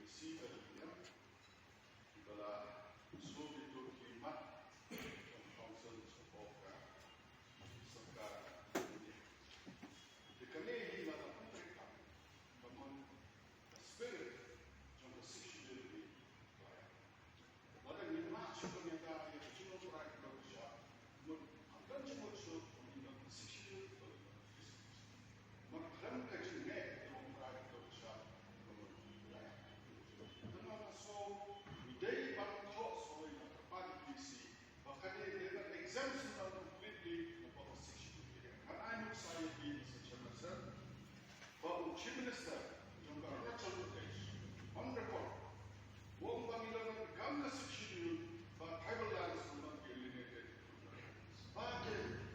isi dalamnya adalah suatu khidmat Council Supoka Serkar India. Kerana ini adalah mereka memang spirit yang bersih dari rakyat. Pada minat sebenarnya yang cuma rakyat Malaysia, akan cuma suatu yang bersih dari Makan kajian yang rakyat Malaysia. Day back talks for the party PC, but can they exemption are completely about the 60 million. And I'm excited to be such a person. But Chief Minister, John Garnachal on record, one Bangladesh Ganga 60 million, but tribal lands will not be eliminated. But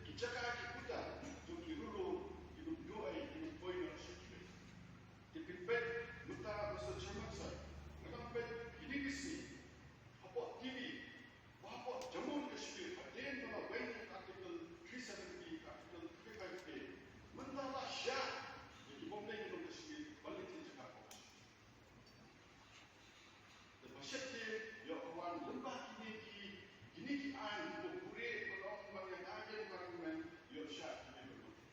Kichaka Kikuta, Jokirulu, Ibudoy, Ibuboy, the Pipet, Muta, Mr. Chairman, sir. Ini kisi, apa TV, apa Jammu Kashmir, ada nama banyak artikel 370, artikel 35A, mentara Syah, jadi Bombay Jammu Kashmir, balik ke Jakarta. Dan masyarakat yang kawan lembah kini ki an, bukure pelong yang ada di parlemen, yang Syah kini berlaku.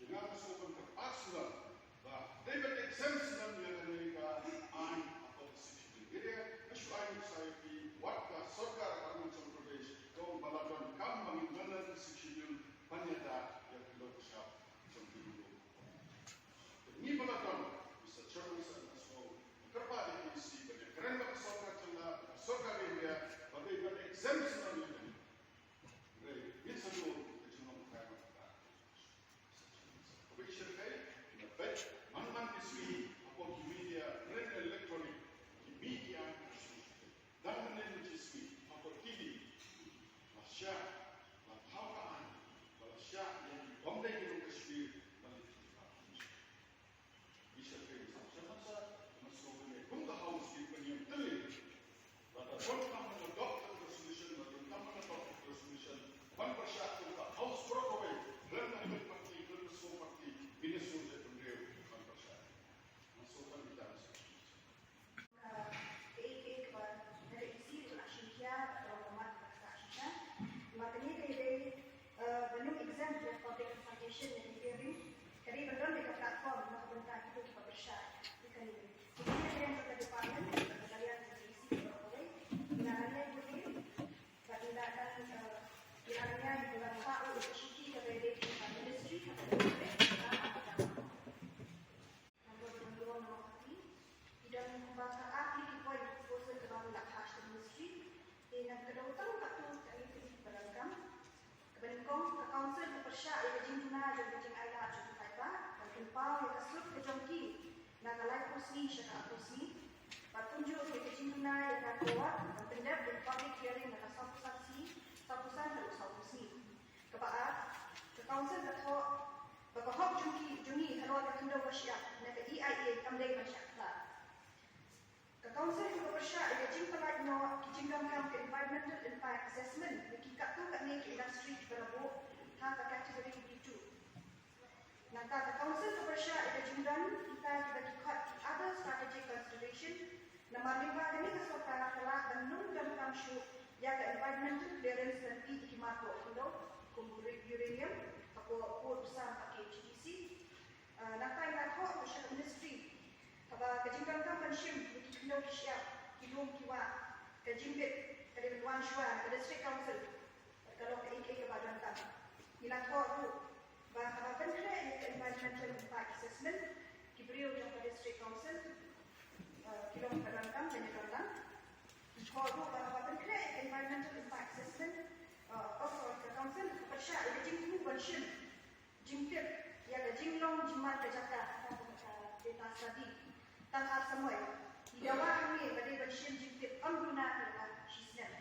Dengan sopan kepaksulan, bah, David exemption yang Amerika an. Jadi, masyarakat saya di warga Serkar Arunachal Pradesh kaum balapan kam mengingatkan sikshidul panyata yang kita bersama sendiri. Ini balapan bisa cermin semua kerja di sini. Kerana Serkar China, Serkar India, bagaimana exemption ini? Ini semua kecuma kerana kita. Picture kai, bet man disini apa media, print electronic. Media dan meneliti atau TV, Malaysia, Thailand, Malaysia yang di Bombay Jammu Kashmir meneliti. Bisa kita sama-sama masuk ke Bunga House di Penyam Telit. Pada tahun adopted resolution, one persatu House Protocol, dan parti, semua parti, minister beliau one persatu. Masukkan di dalam. belum exempt dari public consultation dan hearing, jadi belum dekat platform untuk bentuk itu kita bersyarat. Jadi yang kita dipanggil, kalian isi boleh, bilangannya boleh, bilangan di bulan Maret untuk cuti kepada ministry, dan membaca arti poin proposal kebaru lakhas ministry, dan kedua tak tu ini beragam. Kebenkong Council Kepersyak yang jingna dan jing ayah jing kaipa dan kempau yang kesut kejongki nagalai kursi syakak kursi patunjuk yang jingna yang kuat dan pendap dan public hearing dan sapu saksi dan kursi kebaat ke Council ketok bakahok jungi halwa kendo wasyak nak EIA kamdai masyarakat ke Council Kepersyak yang jing pelak no kijinggamkan ke environmental impact assessment kikat tu kat ni industri berabuk ha kategori itu. Nanti ke Council Kepersyak itu jinggan kita bagi kat other strategic consideration nama lima ini kesukaan kelak benung dan kamsyu ya ke environmental clearance dan PIKIMATO itu kumpul uranium atau pur besar pakai GDC nanti yang tahu masyarakat industri kalau kejinggan kan pensiun bagi kena siap kilom kiwa kejimbit kada Tuan Syuan, kada District Council kalau ke IK ke badan kami nila kau tu bahawa benda yang environmental impact assessment diberi oleh District Council kilom badan kami dan badan kau tu bahawa benda yang environmental impact assessment ke Council Kepersyak yang jingku pensiun jingkip yang jinglong jimat kejakat data study tanpa semua di bawah kami pada pensiun jingkip pengguna Shisnem.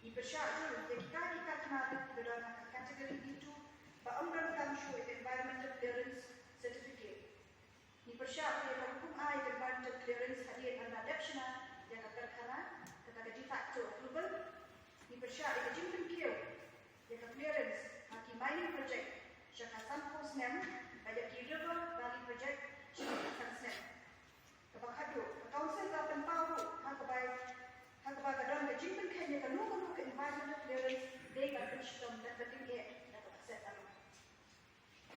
Di persyarat itu, kita kenal dalam kategori itu, bahawa kamsyu environmental clearance certificate. Di persyarat yang hukum environmental clearance hadir anda adopsiona yang terkena kepada de facto approval. Di persyarat yang jumlah kio yang clearance haki mining project syakah sampo snem, banyak di river valley project syakah snem. Kapag hado, account system dan dating